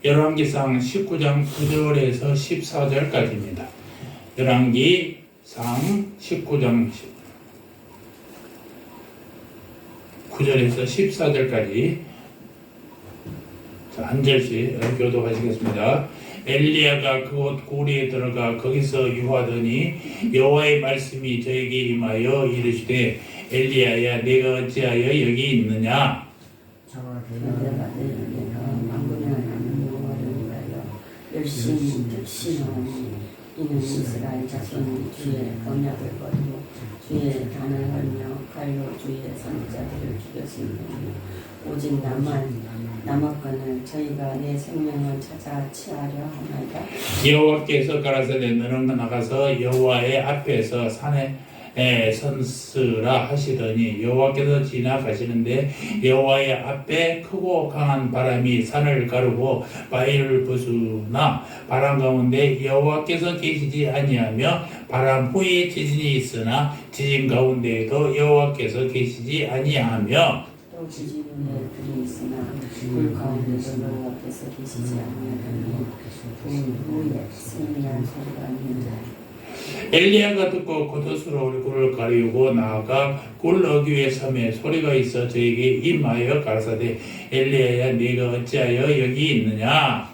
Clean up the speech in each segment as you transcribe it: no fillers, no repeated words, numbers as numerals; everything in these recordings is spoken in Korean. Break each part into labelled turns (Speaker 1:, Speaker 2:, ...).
Speaker 1: 열왕기상 19장 9절에서 14절까지입니다. 열왕기상 19장 9절에서 14절까지 한 절씩 교독하시겠습니다. 엘리야가 그곳 고리에 들어가 거기서 유하더니 여호와의 말씀이 저에게 임하여 이르시되 엘리야야 내가 어찌하여 여기 있느냐.
Speaker 2: 열심히 득심하니 이는 이스라엘 자손이 주의 언약을 버리고 주의 단을 헐며 칼로 주의 선지자들을 죽였으니 오직 남았거늘 저희가 내 생명을 찾아 취하려 하나이다.
Speaker 1: 여호와께서 가라사대 너는 나가서 여호와의 앞에서 산에 선스라 하시더니 여호와께서 지나가시는데 여호와의 앞에 크고 강한 바람이 산을 가르고 바위를 부수나 바람 가운데 여호와께서 계시지 아니하며 바람 후에 지진이 있으나 지진 가운데에도 여호와께서 계시지 아니하며
Speaker 2: 또 지진 후에 불이 있으나 불 가운데도 여호와께서 계시지 아니하며 불 후에 승리한 소리가 있는데
Speaker 1: 엘리야가 듣고 겉옷으로 얼굴을 가리우고 나아가 굴 어귀에 섬에 소리가 있어 저에게 임하여 가라사대 엘리야야 네가 어찌하여 여기 있느냐.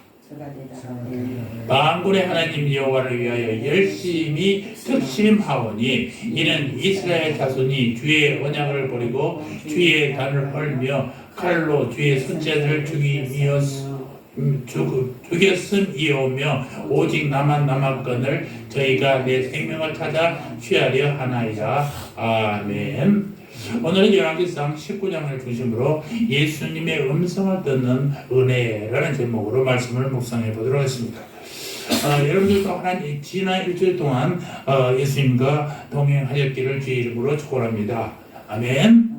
Speaker 1: 만군의 하나님 여호와를 위하여 열심히 특심하오니 이는 이스라엘 자손이 주의 언약을 버리고 주의 단을 헐며 칼로 주의 선지자들을 죽였음이오며 오직 나만 남았거늘 저희가 내 생명을 찾아 취하려 하나이다. 아멘. 오늘은 열왕기상 19장을 중심으로 예수님의 음성을 듣는 은혜라는 제목으로 말씀을 묵상해 보도록 하겠습니다. 여러분들도 하나님 지난 일주일 동안 예수님과 동행하셨기를 주의 이름으로 축원합니다. 아멘.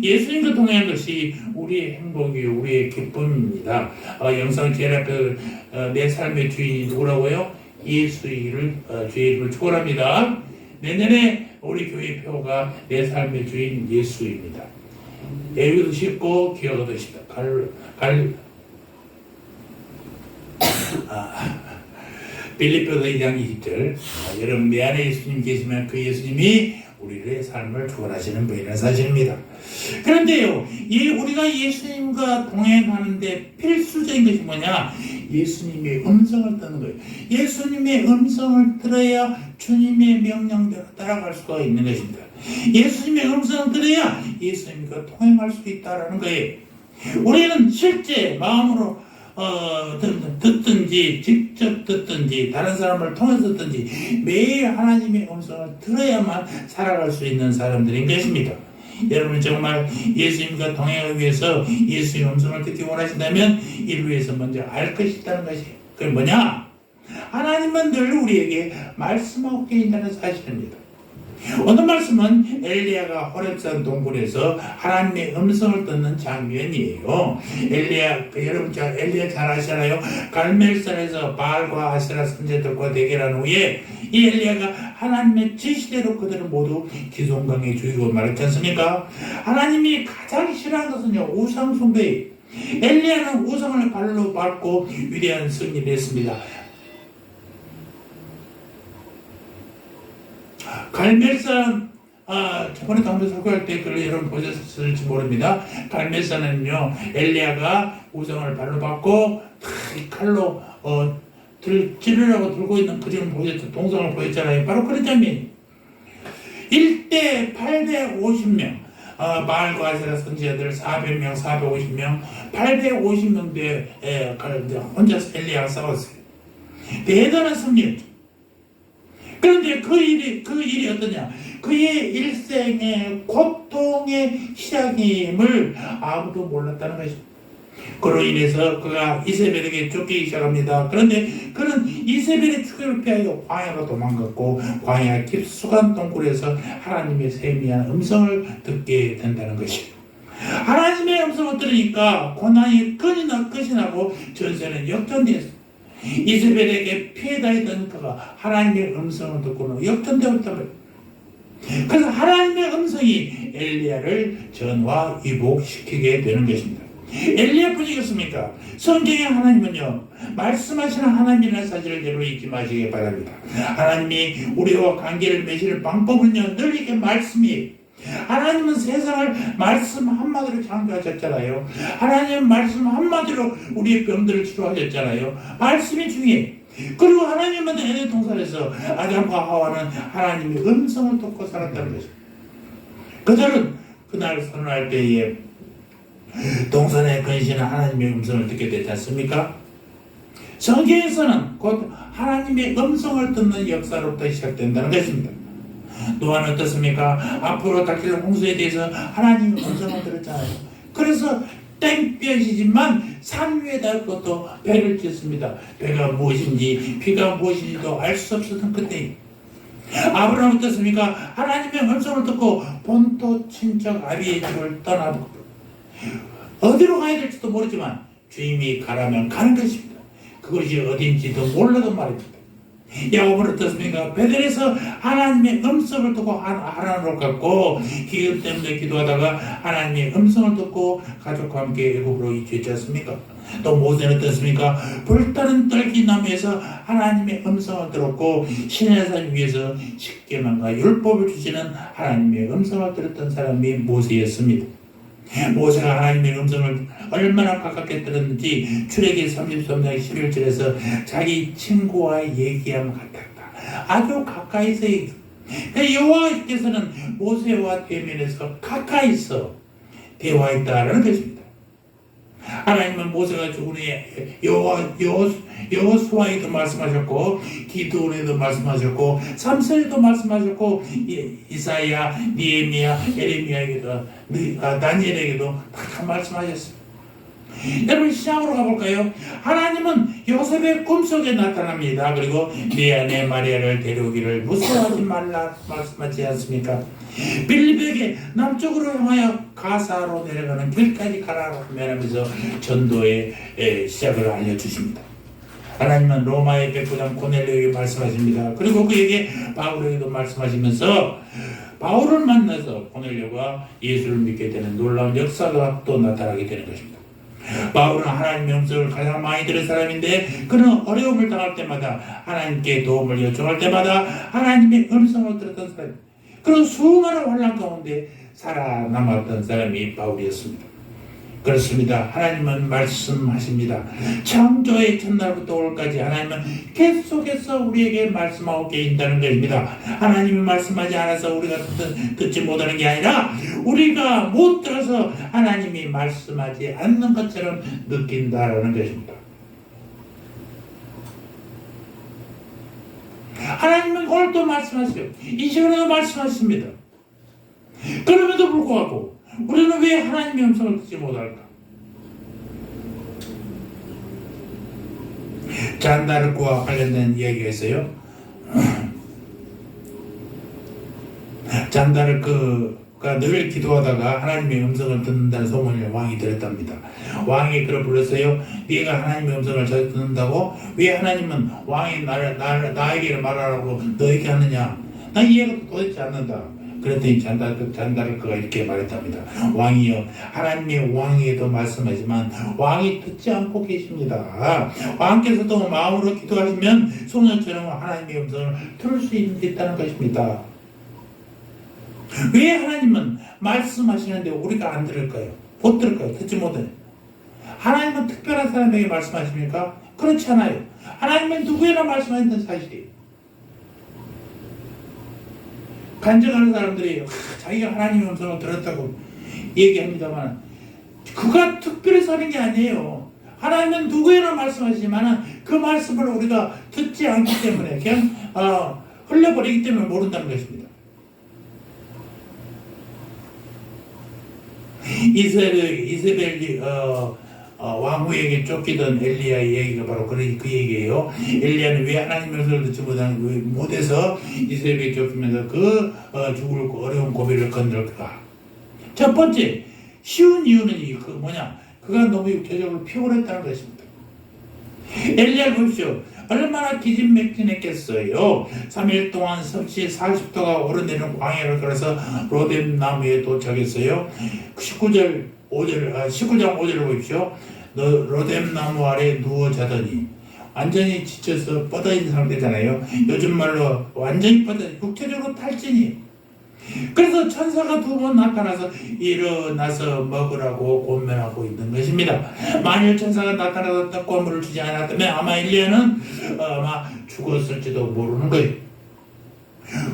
Speaker 1: 예수님과 동행한 것이 우리의 행복이요 우리의 기쁨입니다. 영상 제일 앞에 내 삶의 주인이 누구라고요? 예수를 주의 이름을 축원합니다. 내년에 우리 교회 표가 내 삶의 주인 예수입니다. 외우기도 쉽고 기억하기도 쉽다. 빌립보서 2장 20절 여러분 내 안에 예수님 계시면 그 예수님이 우리의 삶을 축원하시는 분이라는 사실입니다. 그런데요, 우리가 예수님과 동행하는데 필수적인 것이 뭐냐? 예수님의 음성을 듣는 거예요. 예수님의 음성을 들어야 주님의 명령대로 따라갈 수가 있는 것입니다. 예수님의 음성을 들어야 예수님과 동행할 수 있다는 거예요. 우리는 실제 마음으로 듣든지 직접 듣든지 다른 사람을 통해서 듣든지 매일 하나님의 음성을 들어야만 살아갈 수 있는 사람들인 것입니다. 여러분 정말 예수님과 동행하기 위해서 예수의 음성을 듣기 원하신다면 이를 위해서 먼저 알 것이 있다는 것이에요. 그게 뭐냐? 하나님은 늘 우리에게 말씀하고 계신다는 사실입니다. 오늘 말씀은 엘리야가 호렙산 동굴에서 하나님의 음성을 듣는 장면이에요. 여러분 엘리야 잘 아시잖아요. 갈멜산에서 바알과 아세라 선지자들과 대결한 후에 이 엘리야가 하나님의 지시대로 그들을 모두 기송강에 죽이고 말했지 않습니까? 하나님이 가장 싫어하는 것은요 우상 숭배예요. 엘리야는 우상을 발로 밟고 위대한 승리를 했습니다. 갈멜산 저번에도 한번 설교할 때 그걸 여러분 보셨을지 모릅니다. 갈멜산은요 엘리야가 우상을 발로 밟고 칼로 찌르려고 들고 있는 그림을 보였죠. 동상을 보였잖아요. 바로 그런 장면이 1대 8대 50명 바알과 아세라 선지자들 400명 450명 850명대 혼자서 엘리야가 싸웠어요. 대단한 승리였죠. 그런데 그 일이 어떠냐? 그의 일생의 고통의 시작임을 아무도 몰랐다는 것입니다. 그로 인해서 그가 이세벨에게 쫓기기 시작합니다. 그런데 그는 이세벨의 추격을 피하여 광야로 도망갔고 광야 깊숙한 동굴에서 하나님의 세미한 음성을 듣게 된다는 것입니다. 하나님의 음성을 들으니까 고난이 끝이 나고 전세는 역전되었습니다. 이세벨에게 피해다니던 그가 하나님의 음성을 듣고는 역전되었단 말이에요. 그래서 하나님의 음성이 엘리야를 전화 위복시키게 되는 것입니다. 엘리야뿐이겠습니까? 성경의 하나님은요, 말씀하시는 하나님이라는 사실을 여러분 잊지 마시기 바랍니다. 하나님이 우리와 관계를 맺는 방법은요, 늘 이게 말씀이에요. 하나님은 세상을 말씀 한마디로 창조하셨잖아요. 하나님은 말씀 한마디로 우리의 병들을 치료하셨잖아요. 말씀이 중요해요. 그리고 하나님은 에덴 동산에서 아담과 하와는 하나님의 음성을 듣고 살았다는 것입니다. 그들은 그날 선언할 때에 동산에 근신한 하나님의 음성을 듣게 되지 않습니까? 성경에서는 곧 하나님의 음성을 듣는 역사로부터 시작된다는 것입니다. 노아는 어떻습니까? 앞으로 닥칠 홍수에 대해서 하나님의 음성을 들었잖아요. 그래서 땡볕이지만 산 위에다 그것도 배를 짓습니다. 배가 무엇인지 비가 무엇인지도 알 수 없었던 그때 아브라함은 어떻습니까? 하나님의 음성을 듣고 본토 친척 아비의 집을 떠나고 어디로 가야 될지도 모르지만 주님이 가라면 가는 것입니다. 그것이 어딘지도 몰라도 말입니다. 야곱은 어떻습니까? 베델에서 하나님의 음성을 듣고 하나님으로 갔고 기름 때문에 기도하다가 하나님의 음성을 듣고 가족과 함께 애굽으로 이주했지 않습니까? 또 모세는 어떻습니까? 불타는 떨기나무에서 하나님의 음성을 들었고 시내산 위에서 십계명과 율법을 주시는 하나님의 음성을 들었던 사람이 모세였습니다. 모세가 하나님의 음성을 얼마나 가깝게 들었는지 출애기 33장 11절에서 자기 친구와 얘기함 같았다. 아주 가까이서 여호와께서는 모세와 대면에서 가까이서 대화했다라는 것입니다. 하나님은 모세가 죽은 후에 여호수아에도 말씀하셨고 기드온에도 말씀하셨고 삼손에도 말씀하셨고 이사야, 니에미야, 에레미야에게도 다니엘에게도 다 말씀하셨습니다. 여러분 시작으로 가볼까요? 하나님은 요셉의 꿈속에 나타납니다. 그리고 내 아내 마리아를 데려오기를 무서워하지 말라 말씀하지 않습니까? 빌립에게 남쪽으로 향하여 가사로 내려가는 길까지 가라고 말하면서 전도의 시작을 알려주십니다. 하나님은 로마의 백부장 고넬료에게 말씀하십니다. 그리고 그에게 바울에게도 말씀하시면서 바울을 만나서 고넬료가 예수를 믿게 되는 놀라운 역사가 또 나타나게 되는 것입니다. 바울은 하나님의 음성을 가장 많이 들은 사람인데 그는 어려움을 당할 때마다 하나님께 도움을 요청할 때마다 하나님의 음성을 들었던 사람입니다. 그런 수많은 환난 가운데 살아남았던 사람이 바울이었습니다. 그렇습니다. 하나님은 말씀하십니다. 창조의 첫날부터 오늘까지 하나님은 계속해서 우리에게 말씀하고 계신다는 것입니다. 하나님이 말씀하지 않아서 우리가 듣지 못하는 게 아니라 우리가 못 들어서 하나님이 말씀하지 않는 것처럼 느낀다라는 것입니다. 하나님은 오늘도 말씀하세요. 이 시간에도 말씀하십니다. 그럼에도 불구하고 우리는 왜 하나님의 음성을 듣지 못할까? 잔다르크와 관련된 이야기가 있어요. 잔다르크가 늘 기도하다가 하나님의 음성을 듣는다는 소문을 왕이 들었답니다. 왕이 그를 불렀어요. 네가 하나님의 음성을 잘 듣는다고? 왜 하나님은 왕이 나에게 말하라고 너에게 하느냐? 나 이해가 도대체 않는다. 그랬더니 잔다르크가 이렇게 말했답니다. 왕이여, 하나님의 왕에게도 말씀하지만 왕이 듣지 않고 계십니다. 왕께서도 마음으로 기도하시면 소녀처럼 하나님의 음성을 들을 수 있다는 것입니다. 왜 하나님은 말씀하시는데 우리가 안 들을까요? 못 들을까요? 듣지 못해요. 하나님은 특별한 사람에게 말씀하십니까? 그렇지 않아요. 하나님은 누구에나 말씀하시는 사실이에요. 간증하는 사람들이 자기가 하나님의 음성을 들었다고 얘기합니다만 그가 특별해서 하는 게 아니에요. 하나님은 누구에나 말씀하시지만 그 말씀을 우리가 듣지 않기 때문에 그냥 흘려버리기 때문에 모른다는 것입니다. 이세벨 왕후에게 쫓기던 엘리야의 얘기가 바로 그 얘기예요. 엘리야는 왜 하나님의 음성을 듣지 못해서 이세벨에게 쫓기면서 죽을 어려운 고비를 건널까? 첫 번째, 쉬운 이유는 그가 너무 육체적으로 피곤했다는 것입니다. 엘리야 보십시오. 얼마나 기진맥진했겠어요. 3일 동안 섭씨 40도가 오르내리는 광야를 걸어서 로뎀 나무에 도착했어요. 19절 5절, 19장 5절을 보십시오. 너 로뎀나무 아래 누워 자더니 완전히 지쳐서 뻗어있는 상태잖아요. 요즘 말로 완전히 뻗어 육체적으로 탈진이. 그래서 천사가 2번 나타나서 일어나서 먹으라고 권면하고 있는 것입니다. 만일 천사가 나타나서 떡과 물을 주지 않았다면 아마 엘리야는 아마 죽었을지도 모르는 거예요.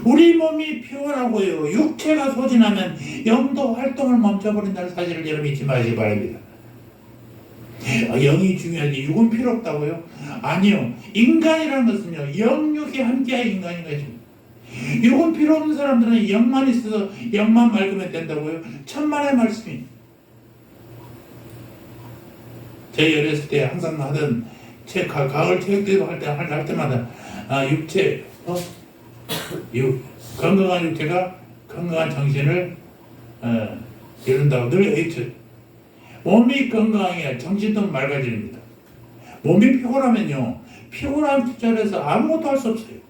Speaker 1: 우리 몸이 피곤하고요, 육체가 소진하면 영도 활동을 멈춰버린다는 사실을 여러분 잊지 마시기 바랍니다. 영이 중요하지 육은 필요 없다고요? 아니요. 인간이라는 것은요, 영육이 함께야 인간인 것입니다. 육은 필요 없는 사람들은 영만 있어서 영만 맑으면 된다고요? 천만의 말씀이. 저희 어렸을 때 항상 하던 가을 체육대회 할 때마다 육체, 건강한 육체가 건강한 정신을 이룬다고 늘 했죠. 몸이 건강해야 정신도 맑아집니다. 몸이 피곤하면요, 피곤한 뒷자리에서 아무것도 할 수 없어요.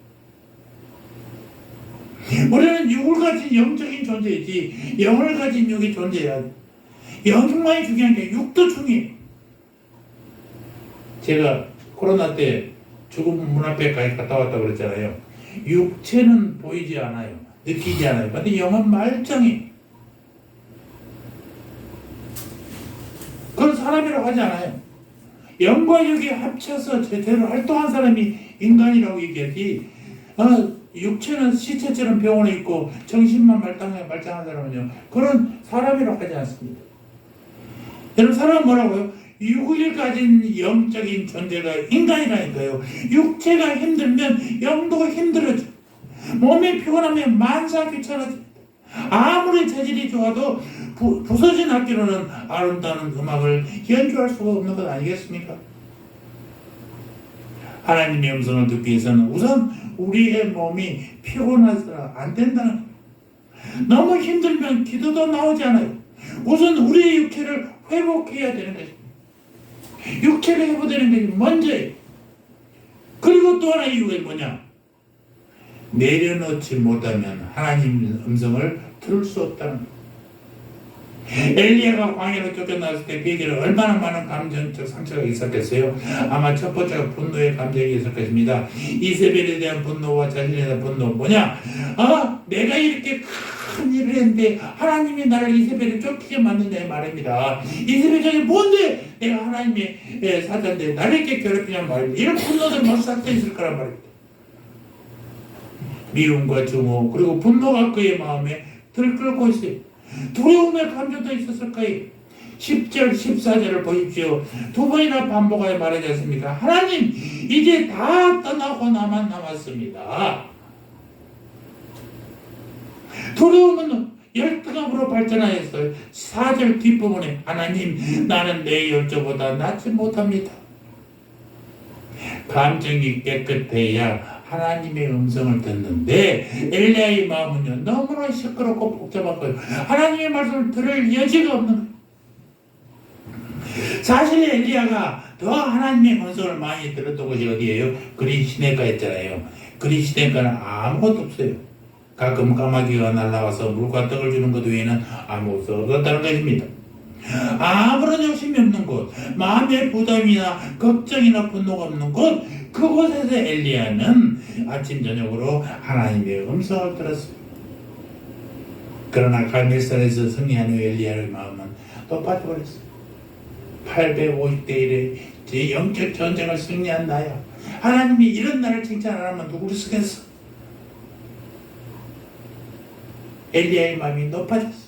Speaker 1: 우리는 육을 가진 영적인 존재이지 영을 가진 육이 존재해야 돼. 영만이 중요한 게 육도 중요해. 제가 코로나 때 죽음 문 앞에까지 갔다 왔다고 그랬잖아요. 육체는 보이지 않아요. 느끼지 않아요. 근데 영은 말짱해. 그건 사람이라고 하지 않아요. 영과 육이 합쳐서 제대로 활동한 사람이 인간이라고 얘기하지, 육체는 시체처럼 병원에 있고 정신만 말짱한 사람은요, 그런 사람이라고 하지 않습니다. 여러분, 사람은 뭐라고요? 육을 가진 영적인 존재가 인간이라니까요. 육체가 힘들면 영도 힘들어져. 몸이 피곤하면 만사 귀찮아집니다. 아무리 재질이 좋아도 부서진 악기로는 아름다운 음악을 연주할 수가 없는 것 아니겠습니까? 하나님의 음성을 듣기 위해서는 우선 우리의 몸이 피곤해서 안 된다는 거예요. 너무 힘들면 기도도 나오지 않아요. 우선 우리의 육체를 회복해야 되는 것입니다. 육체를 회복되는 것이 먼저예요. 그리고 또 하나의 이유가 뭐냐? 내려놓지 못하면 하나님의 음성을 들을 수 없다는 거예요. 엘리야가 광야로 쫓겨났을 때 그에게는 얼마나 많은 감정적 상처가 있었겠어요? 아마 첫 번째가 분노의 감정이 있을 것입니다. 이세벨에 대한 분노와 자신에 대한 분노. 뭐냐? 내가 이렇게 큰 일을 했는데 하나님이 나를 이세벨에 쫓기게 만든다는 말입니다. 이세벨 저게 뭔데 내가 하나님의 사자인데 나를 이렇게 괴롭히냐는 말입니다. 이런 분노들 막 싹다 있을 거란 말입니다. 미움과 증오 그리고 분노가 그의 마음에 들끓고 있어요. 두려움의 감정도 있었을 거예요. 10절 14절을 보십시오. 2번이나 반복하여 말하지 않습니까? 하나님 이제 다 떠나고 나만 남았습니다. 두려움은 열등감으로 발전하였어요. 4절 뒷부분에 하나님 나는 내 열조보다 낫지 못합니다. 감정이 깨끗해야 하나님의 음성을 듣는데 엘리야의 마음은요 너무나 시끄럽고 복잡하고요. 하나님의 말씀을 들을 여지가 없는 거예요. 사실 엘리야가 더 하나님의 음성을 많이 들었던 곳이 어디예요? 그리 시내가였잖아요. 그리 시내가는 아무것도 없어요. 가끔 까마귀가 날아와서 물과 떡을 주는 것 외에는 아무것도 없었다는 것입니다. 아무런 욕심이 없는 곳, 마음의 부담이나 걱정이나 분노가 없는 곳, 그곳에서 엘리야는 아침 저녁으로 하나님의 음성을 들었습니다. 그러나 갈멜산에서 승리한 후 엘리야의 마음은 또 빠져버렸어요. 850대 1에 제 영적 전쟁을 승리한 나야. 하나님이 이런 나를 칭찬 안 하면 누구를 쓰겠어? 엘리야의 마음이 높아졌어.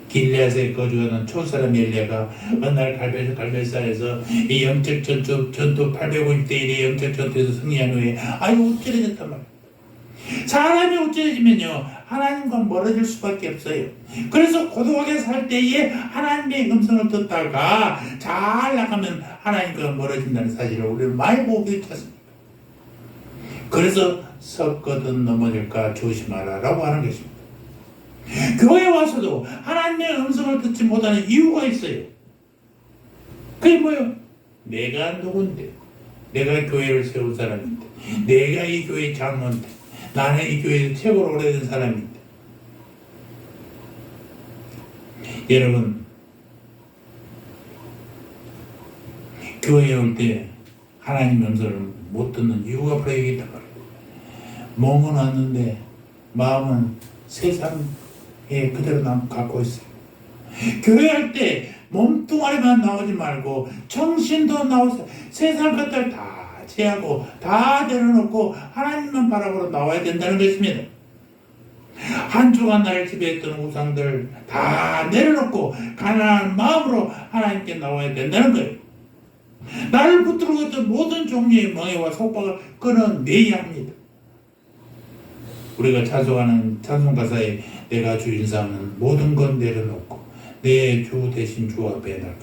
Speaker 1: 길리앗에 거주하는 초사람 엘리야가 어느 날 갈멜산에서 이 영적 전투 850대 1의 영적 전투에서 승리한 후에 아유 우쭐해졌단 말이에요. 사람이 우쭐해지면요 하나님과 멀어질 수밖에 없어요. 그래서 고독하게 살 때에 하나님의 음성을 듣다가 잘 나가면 하나님과 멀어진다는 사실을 우리는 많이 보고 있지 않습니까? 그래서 섰거든 넘어질까 조심하라 라고 하는 것입니다. 교회에 와서도 하나님의 음성을 듣지 못하는 이유가 있어요. 그게 뭐예요? 내가 누군데, 내가 교회를 세운 사람인데, 내가 이 교회 장로인데, 나는 이 교회에서 최고로 오래된 사람인데. 여러분, 교회에 올 때 하나님 음성을 못 듣는 이유가 바로 여기 있단 말이에요. 몸은 왔는데 마음은 세상에 그대로 갖고 있어요. 교회할 때 몸뚱아리만 나오지 말고 정신도 나오세요. 세상 것들 다 제하고 다 내려놓고 하나님만 바라보러 나와야 된다는 것입니다. 한 주간 나를 지배했던 우상들 다 내려놓고 가난한 마음으로 하나님께 나와야 된다는 거예요. 나를 붙들고 있던 모든 종류의 멍해와 속박을 끊어내야 합니다. 우리가 찬송하는 찬송가사에 내가 주인 삼는 모든 건 내려놓고 내 주 대신 주 앞에 나가.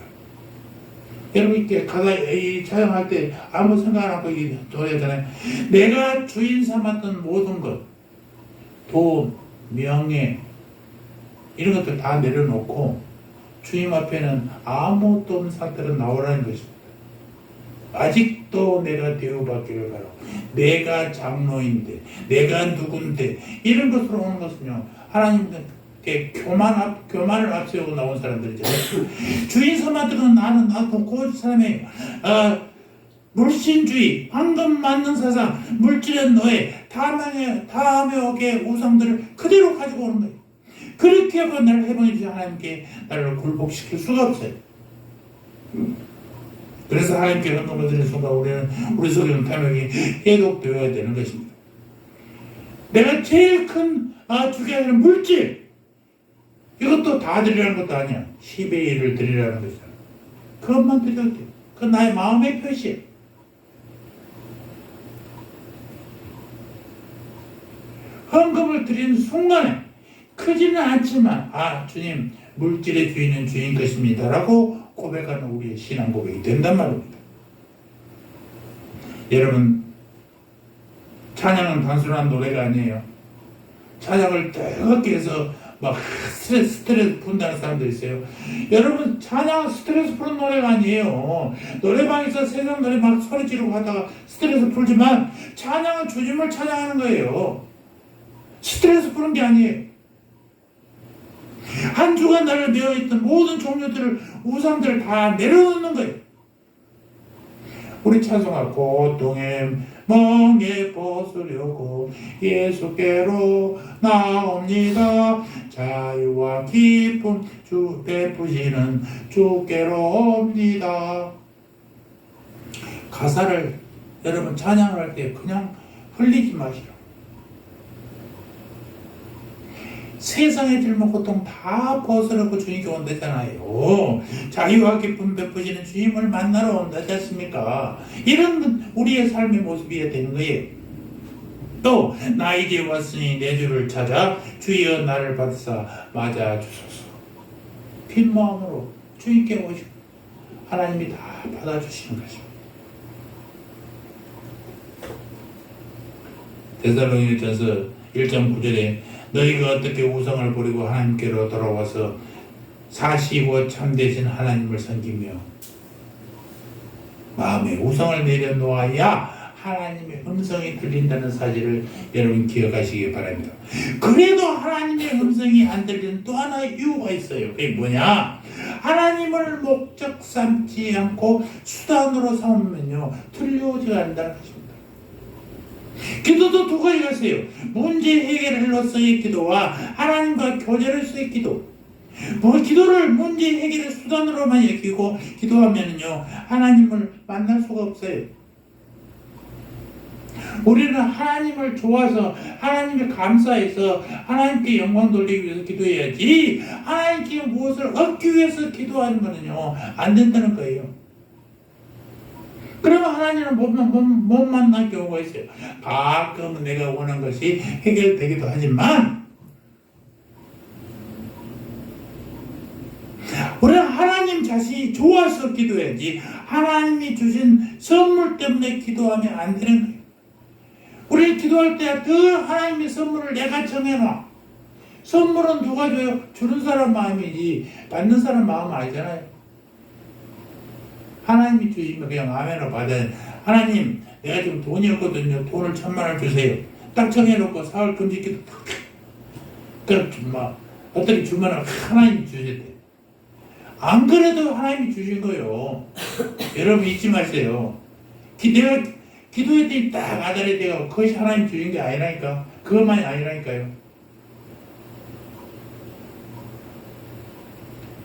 Speaker 1: 여러분 이렇게 가사에 찬양할 때 아무 생각 안 하고 이 노래잖아요. 내가 주인 삼았던 모든 것, 돈, 명예 이런 것들 다 내려놓고 주님 앞에는 아무것도 없는 상태로 나오라는 것입니다. 아직도 내가 대우받기를 바라고 내가 장로인데 내가 누군데 이런 것으로 오는 것은요 하나님께 교만을 앞세우고 나온 사람들이잖아요. 주인 삼아들은 나도 그 사람이에요. 물신주의, 황금 맞는 사상, 물질의 노예, 다음에 오게 우상들을 그대로 가지고 오는 거예요. 그렇게 하고 나를 해방해 주신 하나님께 나를 굴복시킬 수가 없어요. 그래서 하나님께 헌금을 드리는 순간 우리 속에는 탐욕이 해독되어야 되는 것입니다. 내가 제일 큰 주게 하는 물질 이것도 다 드리라는 것도 아니야. 10의 1을 드리라는 것이잖아. 그것만 드려도 돼. 그건 나의 마음의 표시야. 헌금을 드리는 순간에 크지는 않지만 주님 물질의 주인은 주인 것입니다 라고 고백하는 우리의 신앙 고백이 된단 말입니다. 여러분 찬양은 단순한 노래가 아니에요. 찬양을 뜨겁게 해서 막 스트레스 푼다는 사람들 있어요. 여러분 찬양은 스트레스 푸는 노래가 아니에요. 노래방에서 세상 노래 막 소리 지르고 하다가 스트레스 풀지만 찬양은 주님을 찬양하는 거예요. 스트레스 푸는 게 아니에요. 한 주간 나를 메어있던 모든 종류들을 우상들을 다 내려놓는 거예요. 우리 찬송가 고통에 멍에 벗으려고 예수께로 나옵니다. 자유와 기쁨 주 베푸시는 주께로 옵니다. 가사를 여러분 찬양을 할 때 그냥 흘리지 마시라. 세상의 질문 고통 다 벗어놓고 주님께 온다잖아요. 자유와 기쁨 베푸시는 주님을 만나러 온다지 않습니까? 이런 우리의 삶의 모습이어야 되는 거예요. 또 나 이제 왔으니 내 주를 찾아 주여 나를 받으사 맞아 주소서. 빈 마음으로 주님께 오시고 하나님이 다 받아주시는 것입니다. 데살로니가전서 1장 9절에 너희가 어떻게 우상을 버리고 하나님께로 돌아와서 사시고 참되신 하나님을 섬기며 마음에 우상을 내려놓아야 하나님의 음성이 들린다는 사실을 여러분 기억하시기 바랍니다. 그래도 하나님의 음성이 안 들리는 또 하나의 이유가 있어요. 그게 뭐냐? 하나님을 목적 삼지 않고 수단으로 삼으면요 틀려오지가 않는다는 것입니다. 기도도 두 가지가 있어요. 문제 해결로서의 기도와 하나님과 교제로서의 기도. 기도를 문제 해결의 수단으로만 여기고 기도하면요 하나님을 만날 수가 없어요. 우리는 하나님을 좋아서 하나님께 감사해서 하나님께 영광 돌리기 위해서 기도해야지 하나님께 무엇을 얻기 위해서 기도하는 거는요 안 된다는 거예요. 그러면 하나님은 못 만날 경우가 있어요. 가끔은 내가 원한 것이 해결되기도 하지만 우리는 하나님 자신이 좋아서 기도해야지 하나님이 주신 선물 때문에 기도하면 안 되는 거예요. 우리 기도할 때 그 하나님의 선물을 내가 정해놔. 선물은 누가 줘요? 주는 사람 마음이지 받는 사람 마음 아니잖아요. 하나님이 주시면 그냥 아멘을 받아야 돼. 하나님 내가 지금 돈이 없거든요. 돈을 1,000,000원을 주세요. 딱 정해놓고 사흘 금지기도 그럼 막 어떻게 주면은 하나님 주실 때 안 그래도 하나님이 주신 거요. 여러분 잊지 마세요. 내가 기도했더니 딱 아달이 되고 그것이 하나님 주신 게 아니라니까. 그것만이 아니라니까요.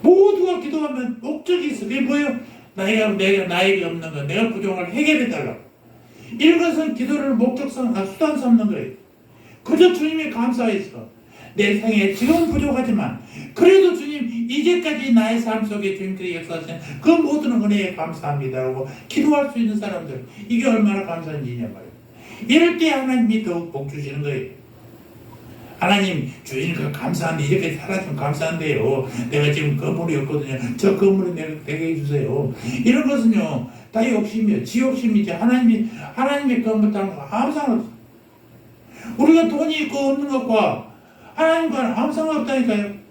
Speaker 1: 모두가 기도하면 목적이 있어. 그게 뭐예요? 내가 나에게 없는 거, 내가 부족한 걸 해결해달라고. 이런 것은 기도를 수단 삼는 거예요. 그저 주님이 감사해서 내 생에 지금은 부족하지만 그래도 주님 이제까지 나의 삶 속에 주님께서 역사하신 그 모든 은혜에 감사합니다라고 기도할 수 있는 사람들, 이게 얼마나 감사한 일이냐 말이에요. 이럴 때 하나님이 더욱 복 주시는 거예요. 하나님 주인과 감사한데 이렇게 살아주면 감사한데요. 내가 지금 건물이 없거든요. 저 건물을 내게 해주세요. 이런 것은요 다 욕심이에요. 지 욕심이지 하나님의 건물다는 거 아무 상관없어. 우리가 돈이 있고 없는 것과 하나님과는 아무 상관없다니까요.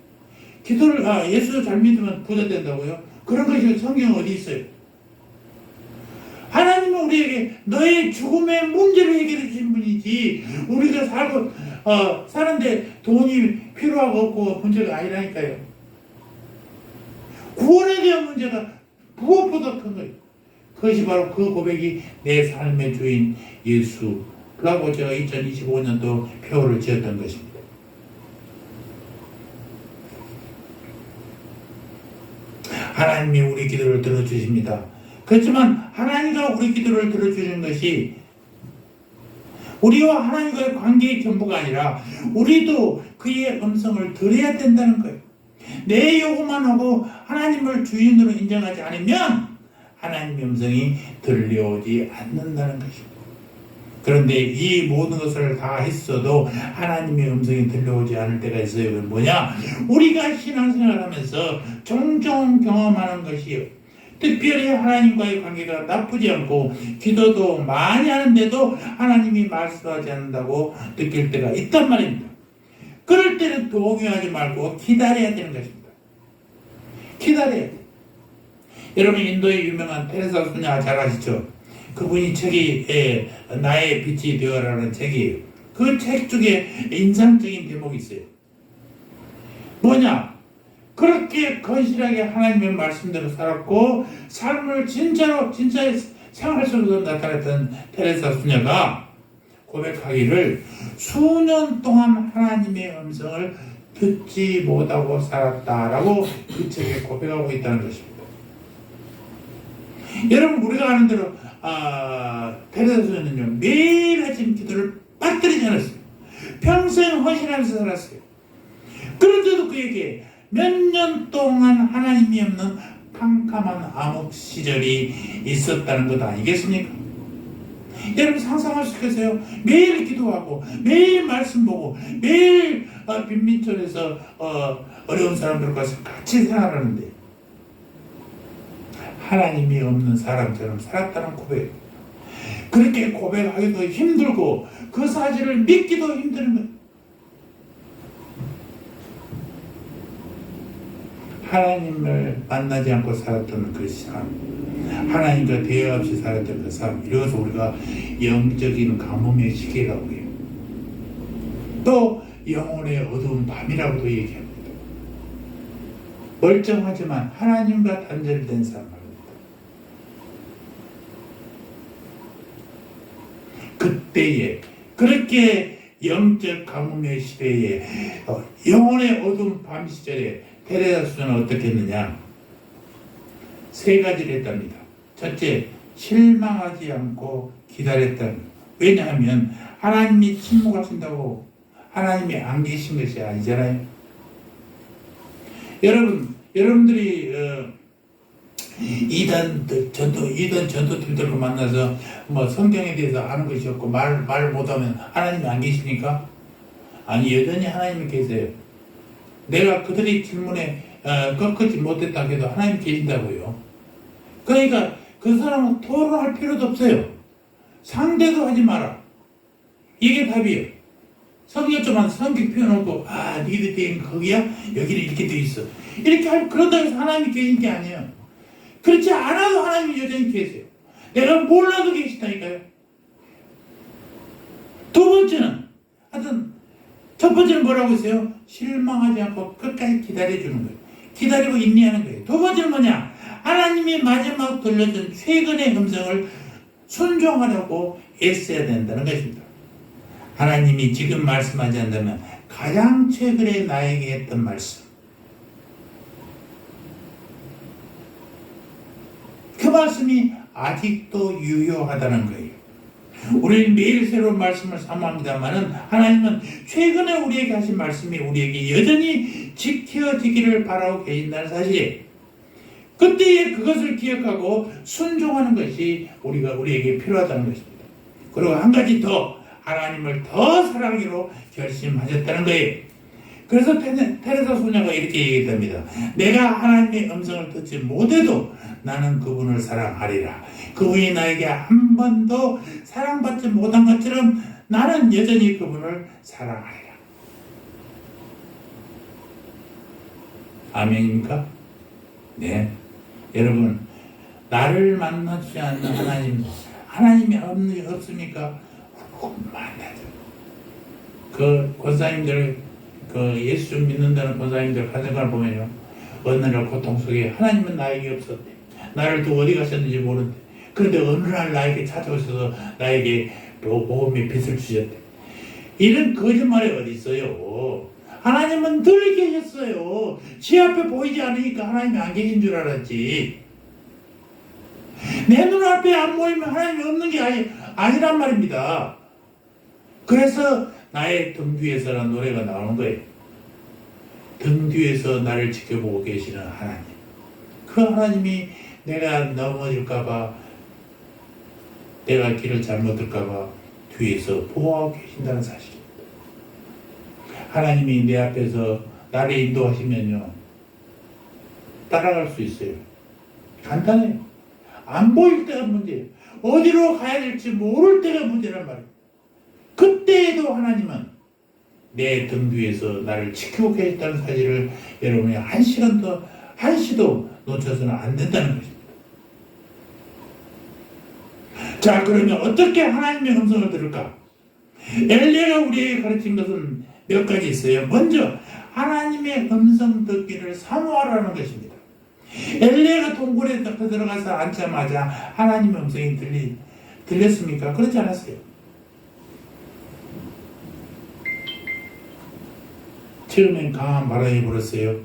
Speaker 1: 예수 잘 믿으면 부자 된다고요? 그런 것이 성경 어디 있어요? 하나님은 우리에게 너의 죽음의 문제를 해결해 주신 분이지 우리가 사는데 돈이 필요하고 없고 문제가 아니라니까요. 구원에 대한 문제가 무엇보다 큰 거예요. 그것이 바로 그 고백이 내 삶의 주인 예수라고 제가 2025년도 표를 지었던 것입니다. 하나님이 우리 기도를 들어주십니다. 그렇지만 하나님과 우리 기도를 들어주는 것이 우리와 하나님과의 관계의 전부가 아니라 우리도 그의 음성을 들어야 된다는 거예요. 내 요구만 하고 하나님을 주인으로 인정하지 않으면 하나님의 음성이 들려오지 않는다는 것입니다. 그런데 이 모든 것을 다 했어도 하나님의 음성이 들려오지 않을 때가 있어요. 그건 뭐냐? 우리가 신앙생활을 하면서 종종 경험하는 것이요. 특별히 하나님과의 관계가 나쁘지 않고 기도도 많이 하는데도 하나님이 말씀하지 않는다고 느낄 때가 있단 말입니다. 그럴 때는 동요하지 말고 기다려야 되는 것입니다. 기다려야 돼요. 여러분 인도의 유명한 테레사 수녀 잘 아시죠? 그분이 책이 나의 빛이 되어라는 책이에요. 그 책 중에 인상적인 대목이 있어요. 뭐냐? 그렇게 건실하게 하나님의 말씀대로 살았고 삶을 진짜의 생활 속에서 나타냈던 테레사 수녀가 고백하기를 수년 동안 하나님의 음성을 듣지 못하고 살았다라고 그 책에 고백하고 있다는 것입니다. 여러분 우리가 아는 대로 테레사 수녀는요 매일 아침 기도를 빠뜨리지 않았어요. 평생 헌신하면서 살았어요. 그런데도 그에게 몇 년 동안 하나님이 없는 캄캄한 암흑 시절이 있었다는 것 아니겠습니까? 여러분 상상할 수 있겠어요? 매일 기도하고 매일 말씀 보고 매일 빈민촌에서 어려운 사람들과 같이 생활하는데 하나님이 없는 사람처럼 살았다는 고백. 그렇게 고백하기도 힘들고 그 사실을 믿기도 힘든 거예요. 하나님을 만나지 않고 살았던 그 삶, 하나님과 대화 없이 살았던 그 삶, 이래서 우리가 영적인 가뭄의 시기라고 해요. 또 영혼의 어두운 밤이라고도 얘기합니다. 멀쩡하지만 하나님과 단절된 삶. 그때에 그렇게 영적 가뭄의 시대에 영혼의 어두운 밤 시절에 테레사 수녀는 어떻게 했느냐? 세 가지를 했답니다. 첫째, 실망하지 않고 기다렸다는 것. 왜냐하면 하나님이 침묵하신다고 하나님이 안 계신 것이 아니잖아요. 여러분들이 이단 전도팀들과 만나서 뭐 성경에 대해서 아는 것이 없고 말 못하면 하나님이 안 계십니까? 아니 여전히 하나님이 계세요. 내가 그들의 질문에 꺾지 못했다 해도 하나님 계신다고요. 그러니까 그 사람은 토론할 필요도 없어요. 상대도 하지 마라. 이게 답이에요. 성경 좀 성경 펴놓고 니들 된 거기야? 여기는 이렇게 돼 있어. 이렇게 하면 그런다고 해서 하나님이 계신 게 아니에요. 그렇지 않아도 하나님이 여전히 계세요. 내가 몰라도 계시다니까요. 두 번째는 하여튼 첫 번째는 뭐라고 했어요? 실망하지 않고 끝까지 기다려주는 거예요. 기다리고 인내하는 거예요. 두 번째는 뭐냐? 하나님이 마지막 들려준 최근의 음성을 순종하려고 애써야 된다는 것입니다. 하나님이 지금 말씀하지 않는다면 가장 최근에 나에게 했던 말씀, 그 말씀이 아직도 유효하다는 거예요. 우리는 매일 새로운 말씀을 사모합니다만은 하나님은 최근에 우리에게 하신 말씀이 우리에게 여전히 지켜지기를 바라고 계신다는 사실이에요. 그때에 그것을 기억하고 순종하는 것이 우리에게 필요하다는 것입니다. 그리고 한 가지 더, 하나님을 더 사랑하기로 결심하셨다는 거예요. 그래서 테레사 소녀가 이렇게 얘기합니다. 내가 하나님의 음성을 듣지 못해도 나는 그분을 사랑하리라. 그분이 나에게 한 번도 사랑받지 못한 것처럼 나는 여전히 그분을 사랑하리라. 아멘입니까? 네. 여러분, 나를 만나지 않는 하나님이 없습니까? 만나죠. 그 권사님들, 예수 좀 믿는다는 권사님들 가정을 보면요, 어느 날 고통 속에 하나님은 나에게 없었대. 나를 두고 어디 가셨는지 모르는데, 그런데 어느 날 나에게 찾아오셔서 나에게 복음의 빛을 주셨대. 이런 거짓말이 어디 있어요? 하나님은 늘 계셨어요. 지 앞에 보이지 않으니까 하나님이 안 계신 줄 알았지. 내 눈앞에 안 보이면 하나님이 없는 게 아니란 말입니다. 그래서 나의 등 뒤에서라는 노래가 나오는 거예요. 등 뒤에서 나를 지켜보고 계시는 하나님. 그 하나님이 내가 넘어질까봐, 내가 길을 잘못 들까봐 뒤에서 보호하고 계신다는 사실입니다. 하나님이 내 앞에서 나를 인도하시면요, 따라갈 수 있어요. 간단해요. 안 보일 때가 문제예요. 어디로 가야 될지 모를 때가 문제란 말이에요. 그때에도 하나님은 내 등 뒤에서 나를 지키고 계셨다는 사실을 여러분이 한시도 놓쳐서는 안 된다는 것입니다. 자, 그러면 어떻게 하나님의 음성을 들을까? 엘리야가 우리에게 가르친 것은 몇 가지 있어요. 먼저 하나님의 음성 듣기를 사모하라는 것입니다. 엘리야가 동굴에 들어가서 앉자마자 하나님의 음성이 들렸습니까? 그렇지 않았어요. 처음엔 강한 바람이 불었어요.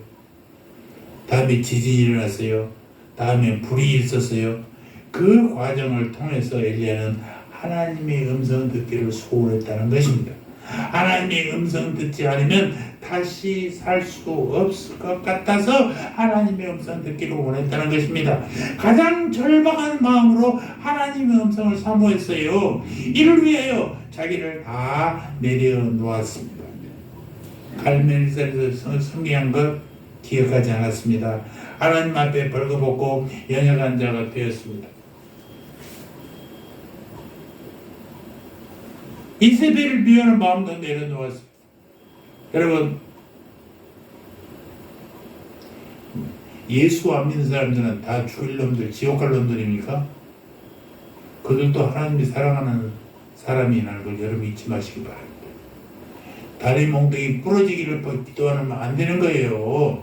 Speaker 1: 다음에 지진이 일어났어요. 다음에 불이 있었어요. 그 과정을 통해서 엘리야는 하나님의 음성 듣기를 소원했다는 것입니다. 하나님의 음성 듣지 않으면 다시 살 수 없을 것 같아서 하나님의 음성 듣기를 원했다는 것입니다. 가장 절박한 마음으로 하나님의 음성을 사모했어요. 이를 위하여 자기를 다 내려놓았습니다. 갈멜리살에서 승리한 것 기억하지 않았습니다. 하나님 앞에 벌거벗고 연약한 자가 되었습니다. 이세벨을 미워하는 마음도 내려놓았습니다. 여러분, 예수 안 믿는 사람들은 다 죽일 놈들, 지옥 갈 놈들입니까? 그들도 하나님이 사랑하는 사람이라는 걸 여러분 잊지 마시기 바랍니다. 다리 몽둥이 부러지기를 기도하면 안 되는 거예요.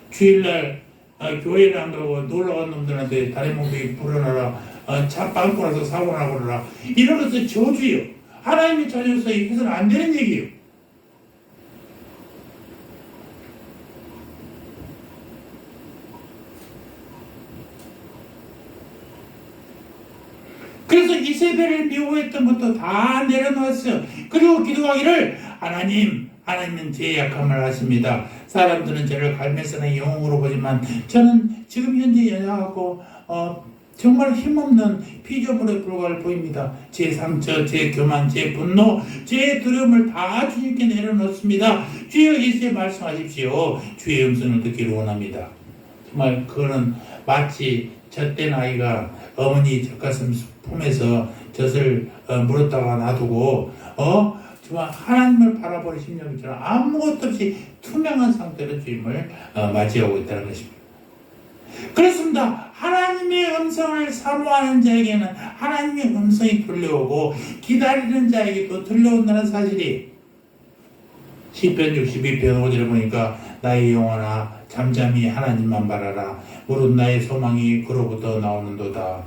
Speaker 1: 주일날 교회를 안 가고 놀러 간 놈들한테 다리 몽둥이 부러나라, 차 빵꾸 나서 사고 나고 그러라, 이런 것은 저주예요. 하나님의 자녀로서 해서는 안 되는 얘기예요. 그래서 이세벨을 미워했던 것도 다 내려놓았어요. 그리고 기도하기를, 하나님은 제 약함을 아십니다. 사람들은 저를 갈매산의 영웅으로 보지만 저는 지금 현재 연약하고 정말 힘없는 피조물에 불과할 보입니다. 제 상처, 제 교만, 제 분노, 제 두려움을 다 주님께 내려놓습니다. 주여 예수에 말씀하십시오. 주의 음성을 듣기를 원합니다. 정말 그거는 마치 젖된 아이가 어머니 젖가슴 품에서 젖을 물었다가 놔두고 정말 하나님을 바라보는 심령처럼 아무것도 없이 투명한 상태로 주님을 맞이하고 있다는 것입니다. 그렇습니다. 하나님의 음성을 사모하는 자에게는 하나님의 음성이 들려오고 기다리는 자에게도 들려온다는 사실이 시편 62편 5절에 보니까 나의 영혼아 잠잠히 하나님만 바라라. 무릇 나의 소망이 그로부터 나오는도다.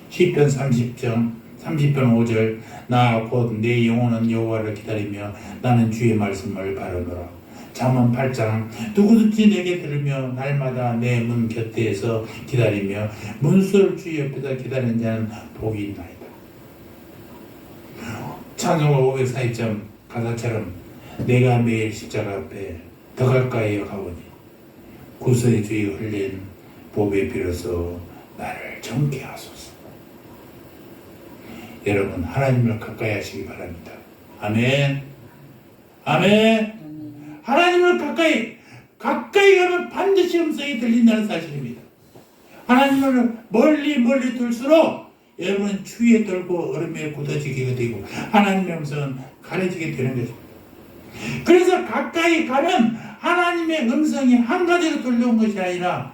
Speaker 1: 시편 30편 5절 나 곧 내 영혼은 여호와를 기다리며 나는 주의 말씀을 바라노라. 잠언 8장 누구든지 내게 들으며 날마다 내 문 곁에서 기다리며 문수를 주 옆에다 기다리는 자는 복이 있나이다. 찬송가 542점 가사처럼 내가 매일 십자가 앞에 더 가까이 가오니 구세주의 주의 흘린 보배 비로소 나를 정케 하소서. 여러분 하나님을 가까이 하시기 바랍니다. 아멘. 아멘. 하나님을 가까이 가면 반드시 음성이 들린다는 사실입니다. 하나님을 멀리 둘수록 여러분은 추위에 떨고 얼음에 굳어지게 되고 하나님의 음성은 가려지게 되는 것입니다. 그래서 가까이 가면 하나님의 음성이 한 가지로 들려온 것이 아니라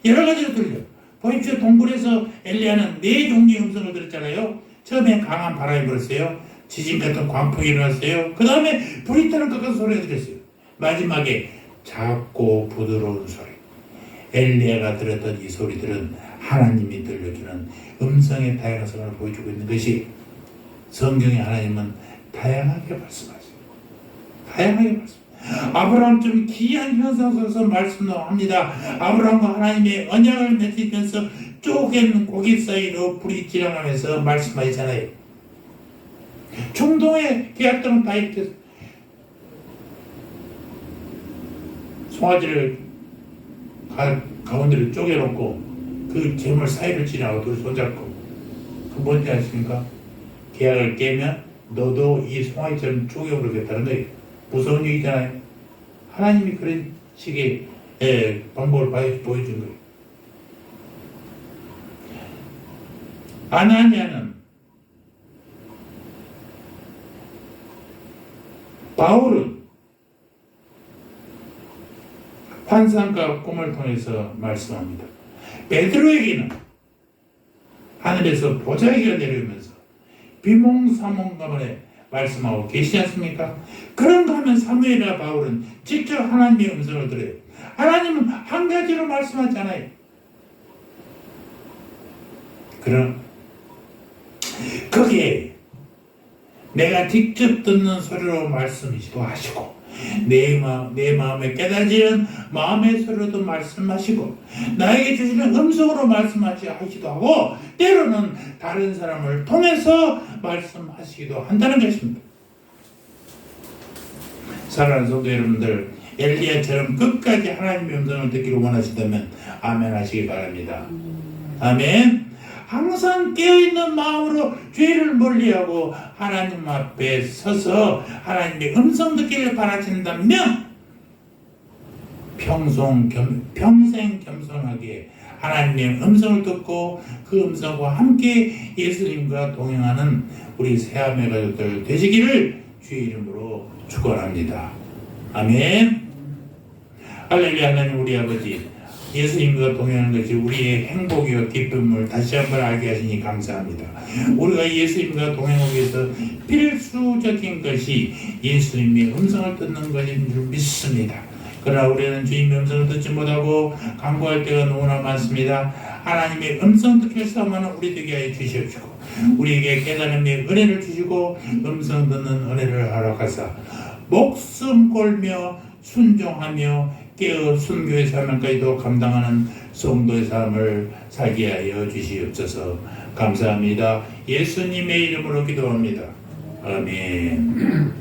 Speaker 1: 여러 가지로 들려. 보십시오. 동굴에서 엘리야는 4종류의 음성을 들었잖아요. 처음에 강한 바람이 불었어요. 지진 같은 광풍이 일어났어요. 그 다음에 불이 타는 것 같은 소리가 들렸어요. 마지막에 작고 부드러운 소리. 엘리야가 들었던 이 소리들은 하나님이 들려주는 음성의 다양성을 보여주고 있는 것이 성경의 하나님은 다양하게 말씀하세요. 다양하게 말씀. 아브라함 좀 기이한 현상 속에서 말씀합니다. 아브라함과 하나님의 언약을 맺으면서 쪼갠 고기 사이로 불이 지나가면서 말씀하시잖아요. 중동의 계약들은 다 이렇게 송아지를 가운데로 쪼개놓고 그 재물 사이를 지나고 둘이 손잡고 그 뭔지 아십니까? 계약을 깨면 너도 이 송아지처럼 쪼개버리겠다는 거예요. 무서운 얘기잖아요. 하나님이 그런 식의 방법을 보여준 거예요. 아나니아는 바울은 환상과 꿈을 통해서 말씀합니다. 베드로에게는 하늘에서 보자기가 내려오면서 비몽사몽 가문에 말씀하고 계시지 않습니까? 그런가 하면 사무엘이나 바울은 직접 하나님의 음성을 들어요. 하나님은 한 가지로 말씀하지 않아요. 그럼 거기에 내가 직접 듣는 소리로 말씀이시도 하시고 내 마음에 깨달아지는 마음의 소리로도 말씀하시고 나에게 주시는 음성으로 말씀하시기도 하고 때로는 다른 사람을 통해서 말씀하시기도 한다는 것입니다. 사랑하는 성도 여러분들, 엘리야처럼 끝까지 하나님의 음성을 듣기를 원하시다면 아멘 하시기 바랍니다. 아멘. 항상 깨어있는 마음으로 죄를 멀리하고 하나님 앞에 서서 하나님의 음성 듣기를 바라신다면 평생 겸손하게 하나님의 음성을 듣고 그 음성과 함께 예수님과 동행하는 우리 새하매 가족들 되시기를 주의 이름으로 축원합니다. 아멘. 할렐루야. 하나님 우리 아버지, 예수님과 동행하는 것이 우리의 행복이와 기쁨을 다시 한번 알게 하시니 감사합니다. 우리가 예수님과 동행하기 위해서 필수적인 것이 예수님의 음성을 듣는 것인 줄 믿습니다. 그러나 우리는 주님의 음성을 듣지 못하고 간구할 때가 너무나 많습니다. 하나님의 음성 듣기를 사모하는 우리 되게 하여 주시옵시고 우리에게 깨달음의 은혜를 주시고 음성 듣는 은혜를 허락하사 목숨 걸며 순종하며 깨어 순교의 사명까지도 감당하는 성도의 삶을 살게 하여 주시옵소서. 감사합니다. 예수님의 이름으로 기도합니다. 아멘.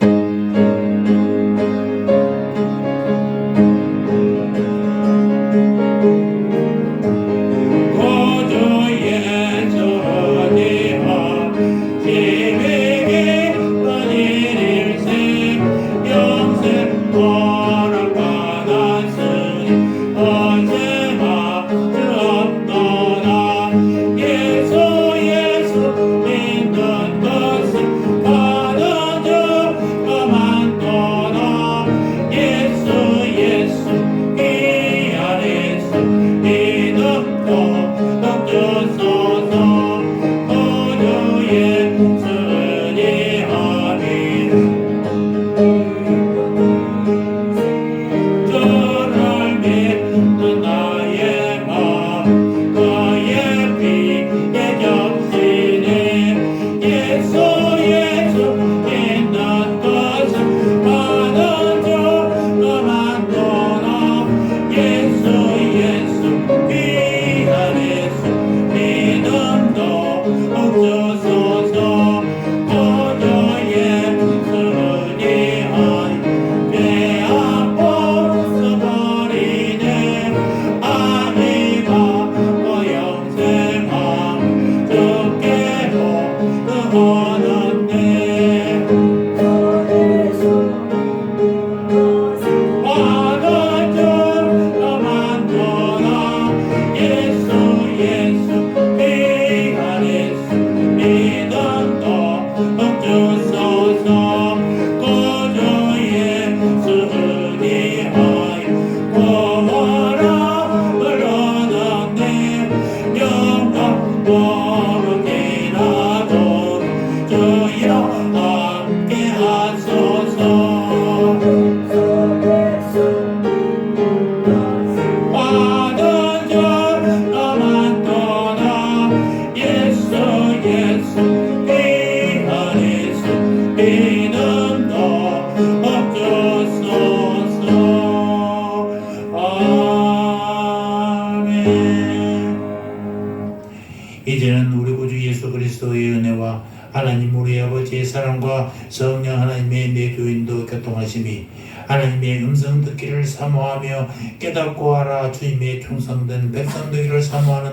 Speaker 1: 이제는 우리 구주 예수 그리스도의 은혜와 하나님 우리 아버지의 사랑과 성령 하나님의 내교인도 교통하심이 하나님의 음성 듣기를 사모하며 깨닫고 알아 주님의 충성된 백성 되기를 사모하는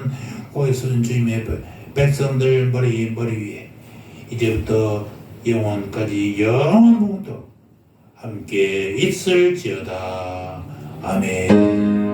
Speaker 1: 고백스런 주님의 백성들 머리 위에 이제부터 영원까지 영원토록 함께 있을지어다. 아멘.